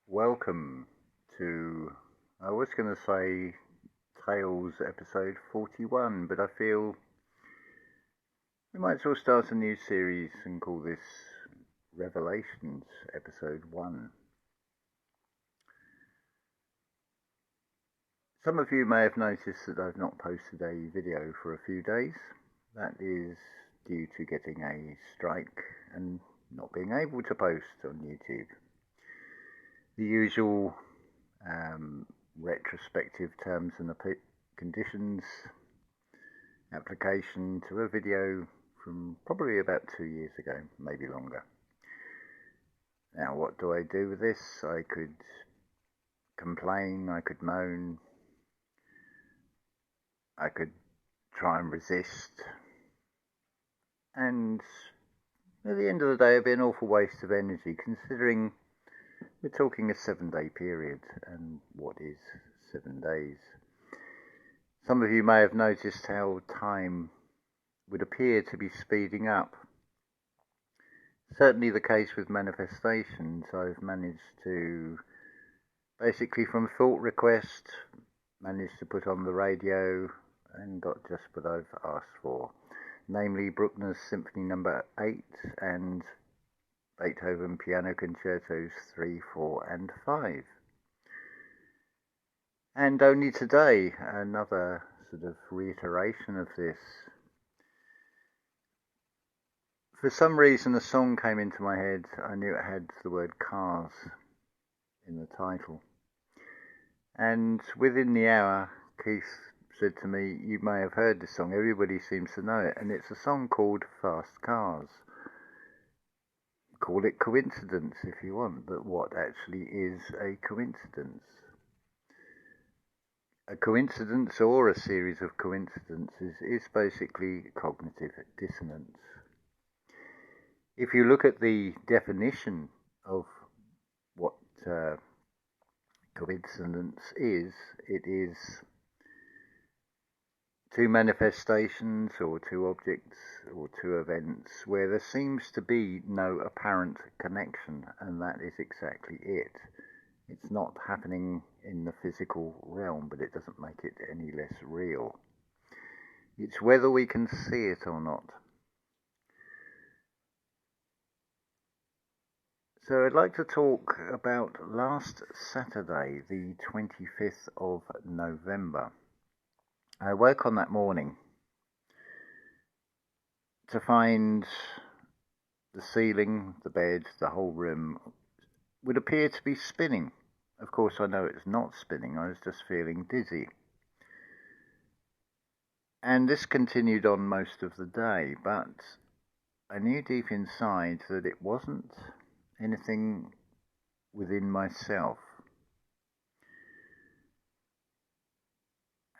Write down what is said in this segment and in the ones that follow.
Welcome to, I was going to say Tales episode 41, but I feel we might as well start a new series and call this Revelations episode 1. Some of you may have noticed that I've not posted a video for a few days. That is due to getting a strike and not being able to post on YouTube. The usual retrospective terms and conditions application to a video from probably about 2 years ago, maybe longer. Now, what do I do with this? I could complain, I could moan, I could try and resist, and at the end of the day it'd be an awful waste of energy, considering we're talking a 7-day period, and what is 7 days? Some of you may have noticed how time would appear to be speeding up. Certainly the case with manifestations. I've managed to, basically from thought request, managed to put on the radio and got just what I've asked for. Namely Bruckner's Symphony No. 8 and Beethoven Piano Concertos 3, 4 and 5. And only today, another sort of reiteration of this. For some reason a song came into my head. I knew it had the word cars in the title. And within the hour, Keith said to me, "You may have heard this song, everybody seems to know it." And it's a song called Fast Cars. Call it coincidence if you want, but what actually is a coincidence? A coincidence, or a series of coincidences, is basically cognitive dissonance. If you look at the definition of what coincidence is, it is two manifestations or two objects or two events where there seems to be no apparent connection, and that is exactly it. It's not happening in the physical realm, but it doesn't make it any less real. It's whether we can see it or not. So I'd like to talk about last Saturday, the 25th of November. I woke on that morning to find the ceiling, the bed, the whole room would appear to be spinning. Of course, I know it's not spinning. I was just feeling dizzy. And this continued on most of the day, but I knew deep inside that it wasn't anything within myself.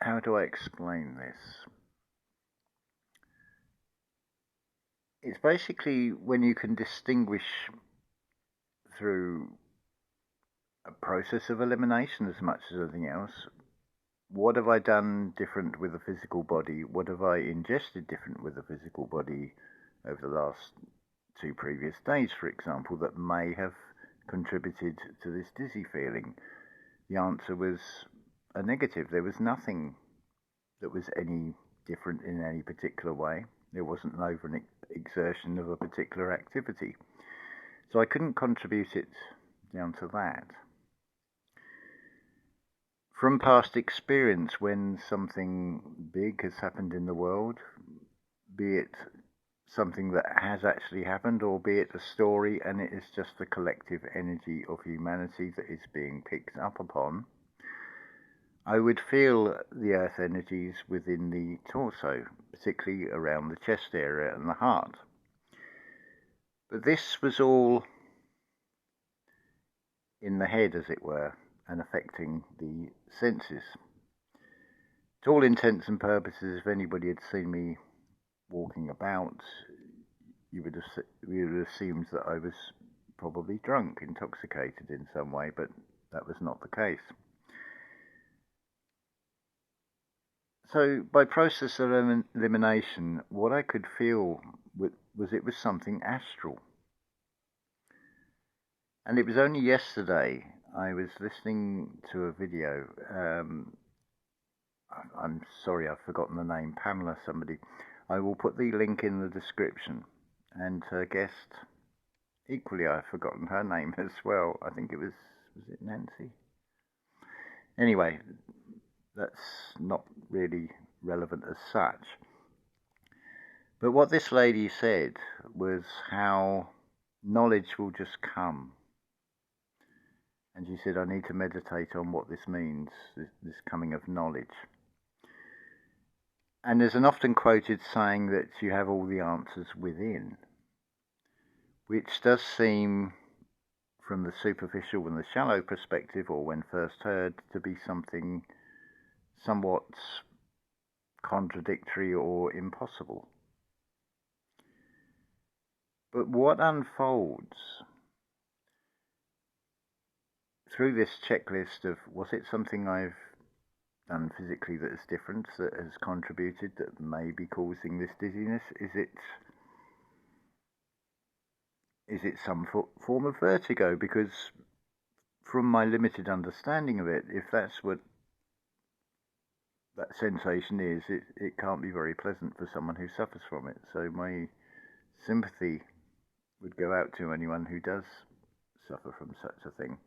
How do I explain this? It's basically when you can distinguish through a process of elimination as much as anything else. What have I done different with the physical body? What have I ingested different with the physical body over the last 2 previous days, for example, that may have contributed to this dizzy feeling? The answer was a negative. There was nothing that was any different in any particular way. There wasn't an over-exertion of a particular activity. So I couldn't contribute it down to that. From past experience, when something big has happened in the world, be it something that has actually happened, or be it a story and it is just the collective energy of humanity that is being picked up upon, I would feel the earth energies within the torso, particularly around the chest area and the heart. But this was all in the head, as it were, and affecting the senses. To all intents and purposes, if anybody had seen me walking about, you would have assumed that I was probably drunk, intoxicated in some way, but that was not the case. So by process of elimination, what I could feel was it was something astral. And it was only yesterday I was listening to a video. I'm sorry, I've forgotten the name. Pamela, somebody. I will put the link in the description. And her guest, equally, I've forgotten her name as well. I think was it Nancy? Anyway, that's not really relevant as such. But what this lady said was how knowledge will just come. And she said, I need to meditate on what this means, this coming of knowledge. And there's an often quoted saying that you have all the answers within, which does seem, from the superficial and the shallow perspective, or when first heard, to be something somewhat contradictory or impossible. But what unfolds through this checklist of, was it something I've done physically that is different, that has contributed, that may be causing this dizziness? Is it some form of vertigo? Because from my limited understanding of it, if that's what that sensation is, it can't be very pleasant for someone who suffers from it. So my sympathy would go out to anyone who does suffer from such a thing.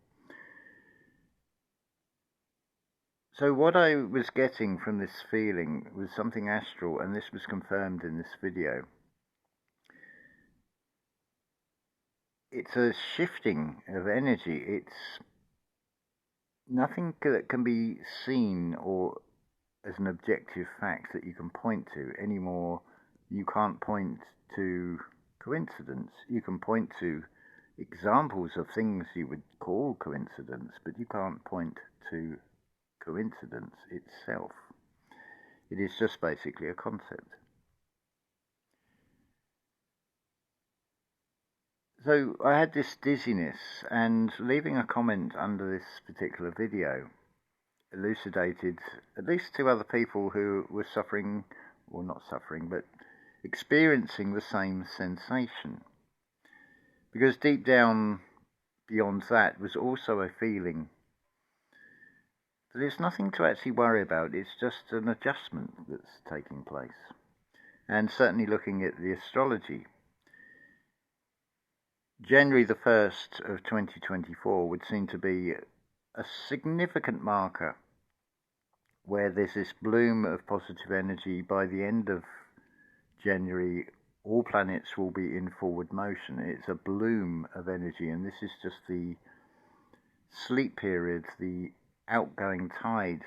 So what I was getting from this feeling was something astral, and this was confirmed in this video. It's a shifting of energy. It's nothing that can be seen or as an objective fact that you can point to anymore. You can't point to coincidence. You can point to examples of things you would call coincidence, but you can't point to coincidence itself. It is just basically a concept. So I had this dizziness, and leaving a comment under this particular video elucidated at least two other people who were suffering, or not suffering, but experiencing the same sensation. Because deep down beyond that was also a feeling that it's nothing to actually worry about, it's just an adjustment that's taking place. And certainly looking at the astrology, January the 1st of 2024 would seem to be a significant marker where there's this bloom of positive energy. By the end of January, all planets will be in forward motion. It's a bloom of energy, and this is just the sleep period, the outgoing tide,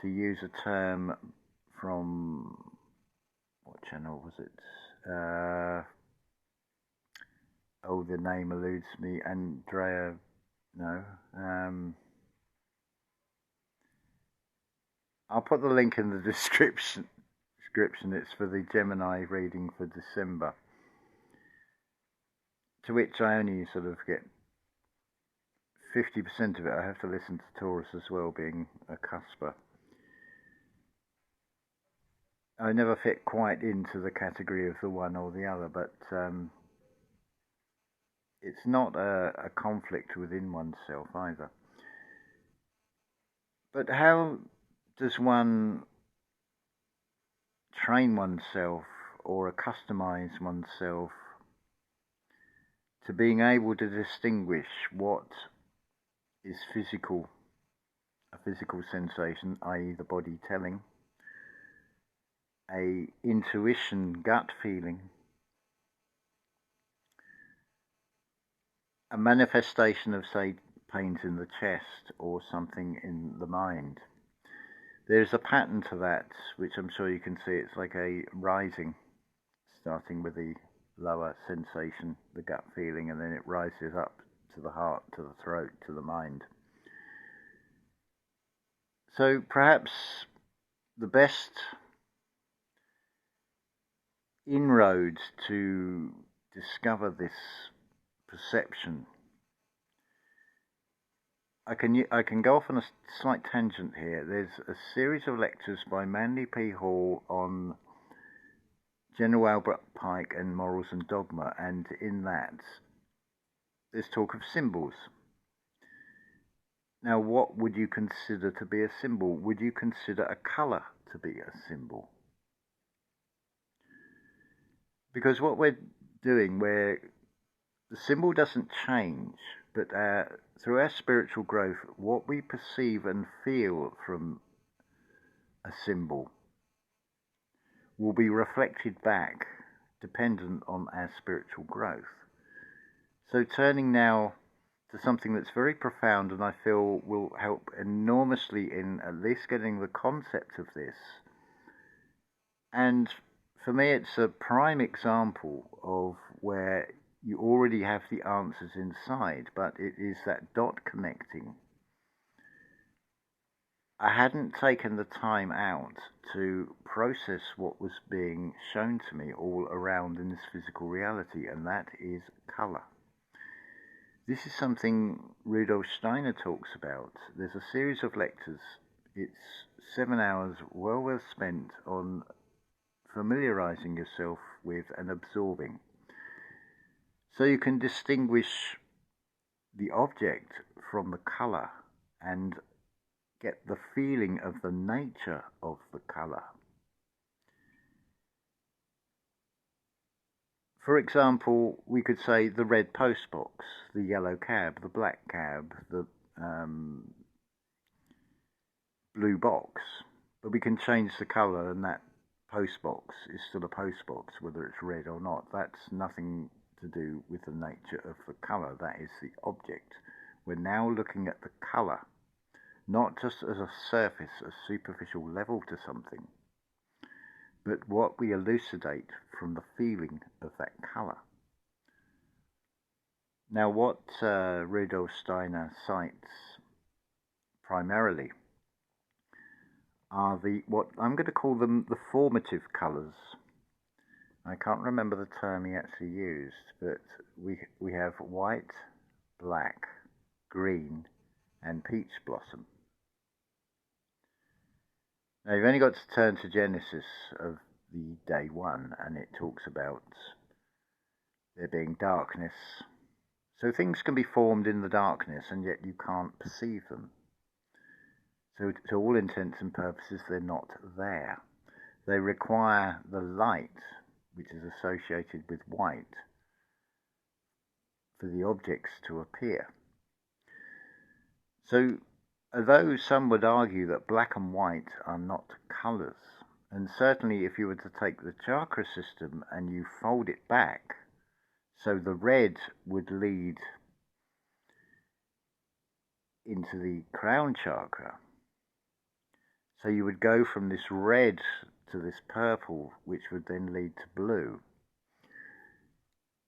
to use a term from, what channel was it? The name eludes me. Andrea, no. I'll put the link in the description. It's for the Gemini reading for December, to which I only sort of get 50% of it. I have to listen to Taurus as well, being a cusper. I never fit quite into the category of the one or the other, but it's not a conflict within oneself either. But how does one train oneself or accustomize oneself to being able to distinguish what is physical, a physical sensation, i.e. the body telling, a intuition, gut feeling, a manifestation of, say, pains in the chest or something in the mind? There's a pattern to that, which I'm sure you can see. It's like a rising, starting with the lower sensation, the gut feeling, and then it rises up to the heart, to the throat, to the mind. So perhaps the best inroads to discover this perception, I can go off on a slight tangent here. There's a series of lectures by Manly P. Hall on General Albert Pike and morals and dogma, and in that there's talk of symbols. Now, what would you consider to be a symbol? Would you consider a colour to be a symbol? Because what we're doing, the symbol doesn't change, but through our spiritual growth, what we perceive and feel from a symbol will be reflected back, dependent on our spiritual growth. So turning now to something that's very profound, and I feel will help enormously in at least getting the concept of this. And for me, it's a prime example of where you already have the answers inside, but it is that dot connecting. I hadn't taken the time out to process what was being shown to me all around in this physical reality, and that is colour. This is something Rudolf Steiner talks about. There's a series of lectures. It's 7 hours well worth spent on familiarizing yourself with and absorbing. So you can distinguish the object from the colour and get the feeling of the nature of the colour. For example, we could say the red postbox, the yellow cab, the black cab, the blue box. But we can change the colour, and that postbox is still a postbox, whether it's red or not. That's nothing to do with the nature of the colour. That is the object. We're now looking at the colour, not just as a surface, a superficial level to something, but what we elucidate from the feeling of that colour. Now, what Rudolf Steiner cites primarily are what I'm going to call them the formative colours. I can't remember the term he actually used, but we have white, black, green, and peach blossom. Now, you've only got to turn to Genesis of the day 1, and it talks about there being darkness. So things can be formed in the darkness, and yet you can't perceive them. So to all intents and purposes, they're not there. They require the light, which is associated with white, for the objects to appear. So, although some would argue that black and white are not colours, and certainly if you were to take the chakra system and you fold it back, so the red would lead into the crown chakra, so you would go from this red to this purple, which would then lead to blue.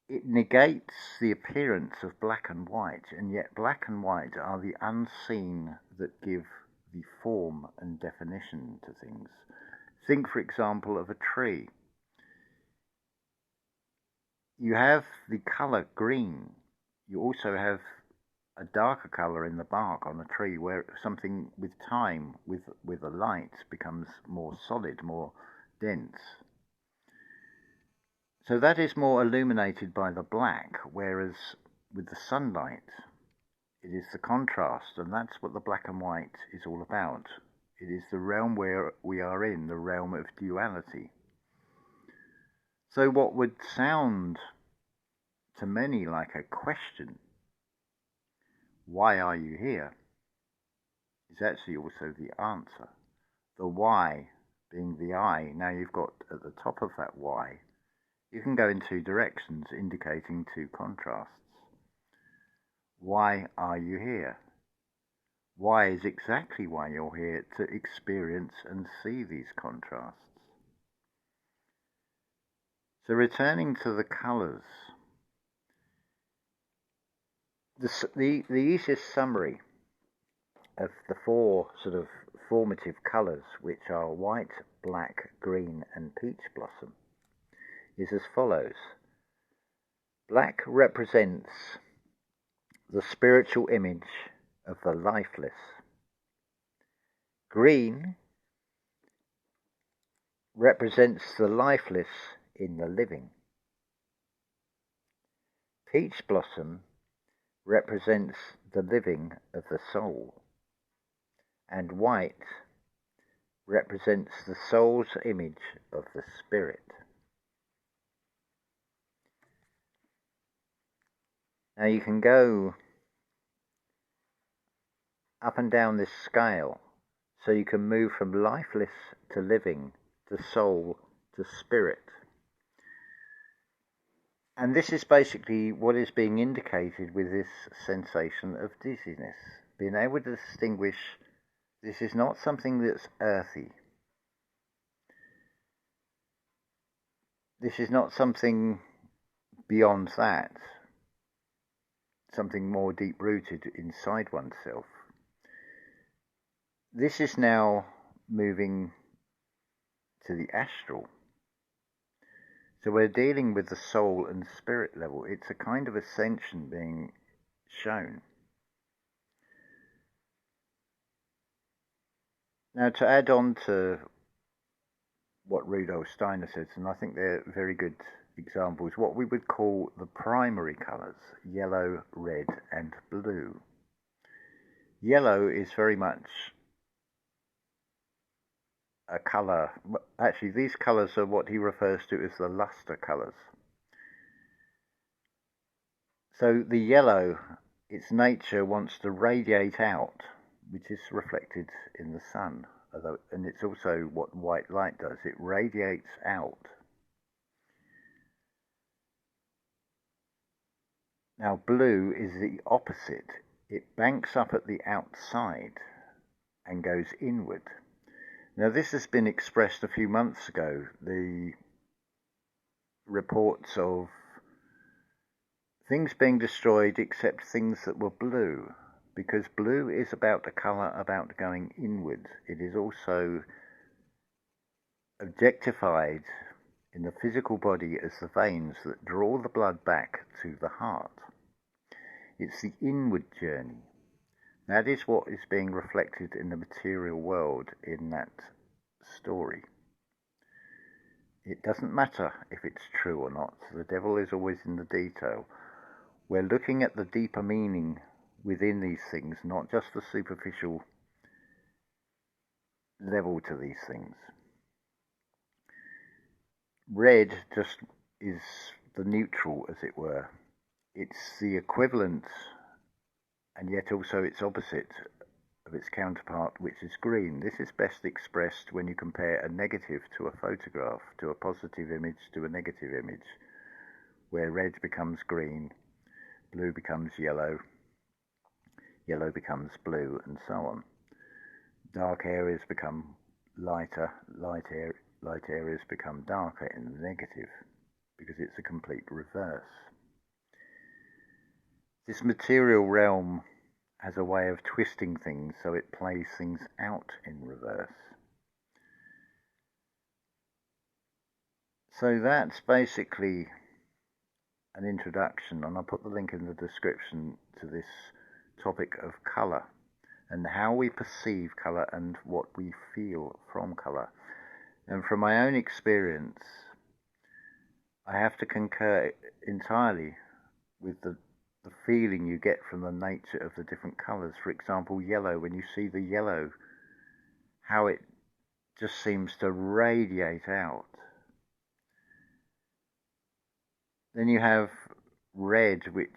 It negates the appearance of black and white, and yet black and white are the unseen that give the form and definition to things. Think, for example, of a tree. You have the colour green. You also have a darker colour in the bark on a tree, where something with time, with a light, becomes more solid, more dense. So that is more illuminated by the black, whereas with the sunlight, it is the contrast, and that's what the black and white is all about. It is the realm where we are in, the realm of duality. So what would sound to many like a question, why are you here, is actually also the answer. The why being the I. Now you've got at the top of that why, you can go in 2 directions, indicating 2 contrasts. Why are you here? Why is exactly why you're here, to experience and see these contrasts. So returning to the colours, the easiest summary of the 4 sort of formative colours, which are white, black, green, and peach blossom, is as follows. Black represents the spiritual image of the lifeless. Green represents the lifeless in the living. Peach blossom represents the living of the soul, and white represents the soul's image of the spirit. Now you can go up and down this scale, so you can move from lifeless to living, to soul to spirit. And this is basically what is being indicated with this sensation of dizziness. Being able to distinguish, this is not something that's earthy. This is not something beyond that, something more deep-rooted inside oneself. This is now moving to the astral. So we're dealing with the soul and spirit level. It's a kind of ascension being shown. Now, to add on to what Rudolf Steiner says, and I think they're very good examples, what we would call the primary colours, yellow, red and blue. Yellow is very much a colour, actually these colours are what he refers to as the luster colours. So the yellow, its nature wants to radiate out, which is reflected in the sun, and it's also what white light does, it radiates out. Now blue is the opposite, it banks up at the outside and goes inward. Now this has been expressed a few months ago, the reports of things being destroyed except things that were blue, because blue is about the colour about going inward. It is also objectified in the physical body as the veins that draw the blood back to the heart. It's the inward journey. That is what is being reflected in the material world in that story. It doesn't matter if it's true or not. The devil is always in the detail. We're looking at the deeper meaning within these things, not just the superficial level to these things. Red just is the neutral, as it were. It's the equivalent, and yet also its opposite of its counterpart, which is green. This is best expressed when you compare a negative to a photograph, to a positive image to a negative image, where red becomes green, blue becomes yellow, yellow becomes blue, and so on. Dark areas become lighter, light areas become darker in the negative, because it's a complete reverse. This material realm has a way of twisting things so it plays things out in reverse. So that's basically an introduction, and I'll put the link in the description to this topic of colour and how we perceive colour and what we feel from colour. And from my own experience, I have to concur entirely with the feeling you get from the nature of the different colours. For example, yellow, when you see the yellow, how it just seems to radiate out. Then you have red, which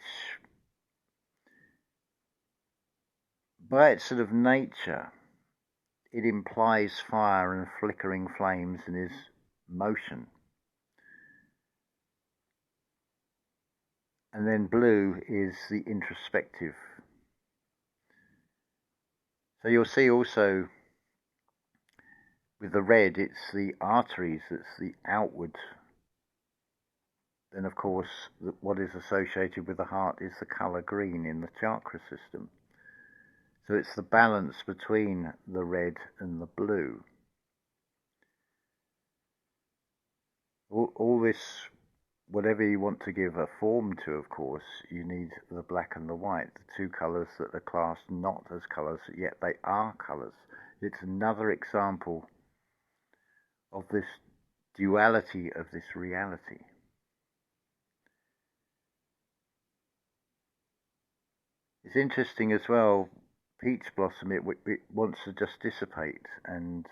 by its sort of nature, it implies fire and flickering flames and is motion. And then blue is the introspective. So you'll see also with the red, it's the arteries, it's the outward. Then of course, what is associated with the heart is the colour green in the chakra system. So it's the balance between the red and the blue. All this, whatever you want to give a form to, of course, you need the black and the white, the two colours that are classed not as colours, yet they are colours. It's another example of this duality of this reality. It's interesting as well. Peach blossom, it wants to just dissipate, and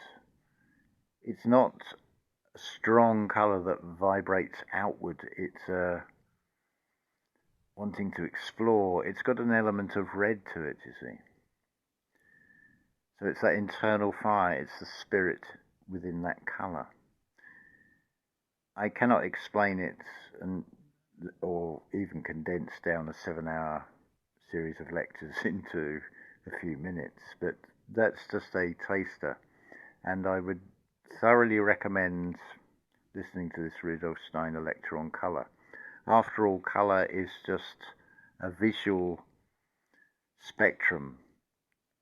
it's not a strong colour that vibrates outward. It's wanting to explore. It's got an element of red to it, you see. So it's that internal fire. It's the spirit within that colour. I cannot explain it or even condense down a 7-hour series of lectures into a few minutes, but that's just a taster, and I would thoroughly recommend listening to this Rudolf Steiner lecture on colour. After all, colour is just a visual spectrum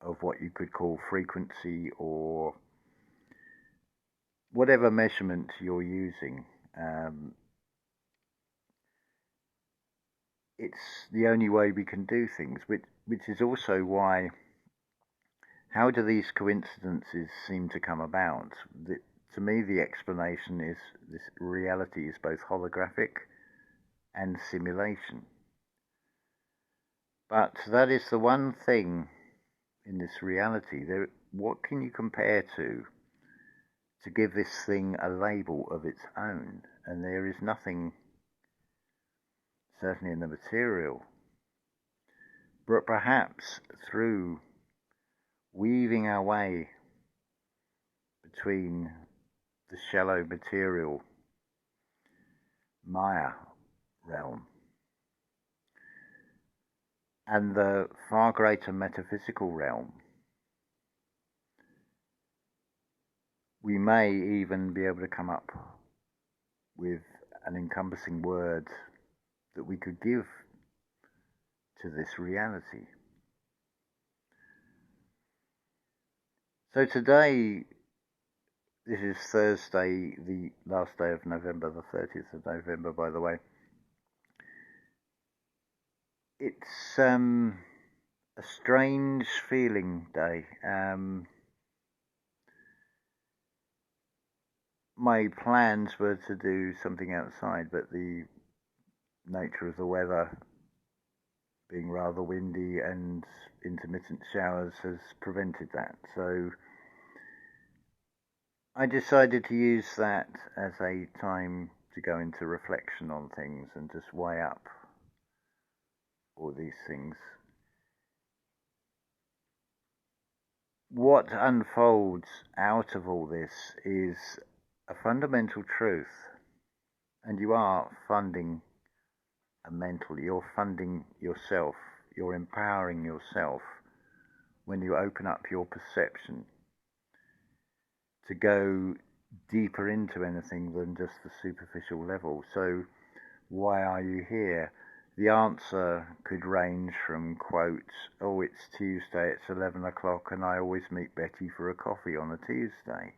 of what you could call frequency or whatever measurement you're using. It's the only way we can do things, which is also why, how do these coincidences seem to come about? To me, the explanation is this reality is both holographic and simulation. But that is the one thing in this reality. What can you compare to give this thing a label of its own? And there is nothing, certainly in the material, but perhaps through weaving our way between the shallow material Maya realm and the far greater metaphysical realm, we may even be able to come up with an encompassing word that we could give to this reality. So today, this is Thursday, the last day of November, the 30th of November, by the way. It's a strange feeling day. My plans were to do something outside, but the nature of the weather being rather windy and intermittent showers has prevented that. So I decided to use that as a time to go into reflection on things and just weigh up all these things. What unfolds out of all this is a fundamental truth, and you are funding a mental, you're funding yourself, you're empowering yourself when you open up your perception to go deeper into anything than just the superficial level. So why are you here? The answer could range from, quote, oh, it's Tuesday, it's 11 o'clock, and I always meet Betty for a coffee on a Tuesday,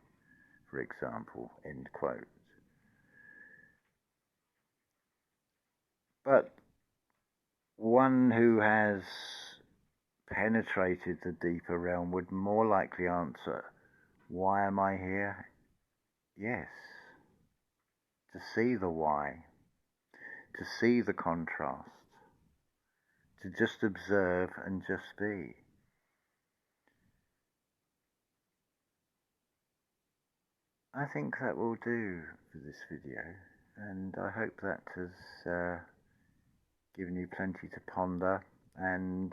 for example, end quote. But one who has penetrated the deeper realm would more likely answer, why am I here? Yes, to see the why, to see the contrast, to just observe and just be. I think that will do for this video, and I hope that has given you plenty to ponder. And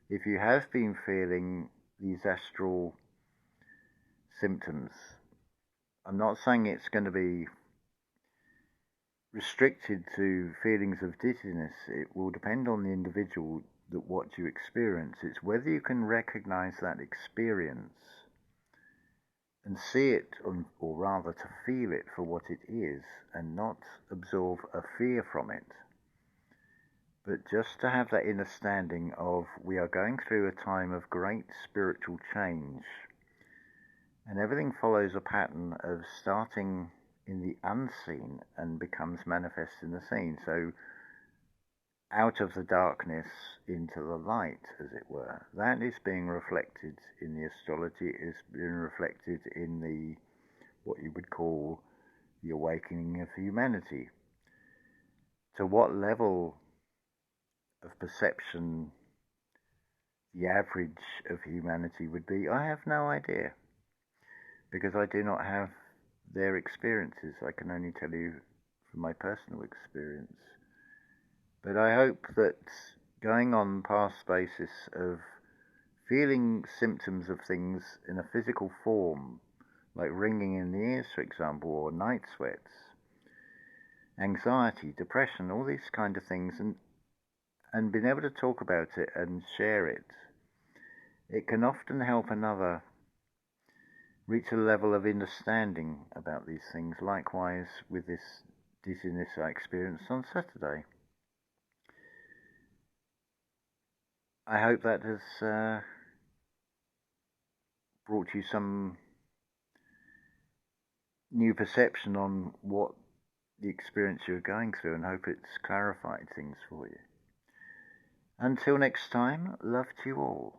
if you have been feeling these astral symptoms, I'm not saying it's going to be restricted to feelings of dizziness. It will depend on the individual, that what you experience. It's whether you can recognize that experience and see it, or rather to feel it for what it is, and not absorb a fear from it, but just to have that inner standing of, we are going through a time of great spiritual change, and everything follows a pattern of starting in the unseen and becomes manifest in the seen. So out of the darkness into the light, as it were. That is being reflected in the astrology, is being reflected in the, what you would call, the awakening of humanity. To what level of perception the average of humanity would be, I have no idea, because I do not have their experiences. I can only tell you from my personal experience. But I hope that going on past basis of feeling symptoms of things in a physical form, like ringing in the ears, for example, or night sweats, anxiety, depression, all these kind of things, and being able to talk about it and share it, it can often help another reach a level of understanding about these things. Likewise with this dizziness I experienced on Saturday. I hope that has brought you some new perception on what the experience you're going through, and hope it's clarified things for you. Until next time, love to you all.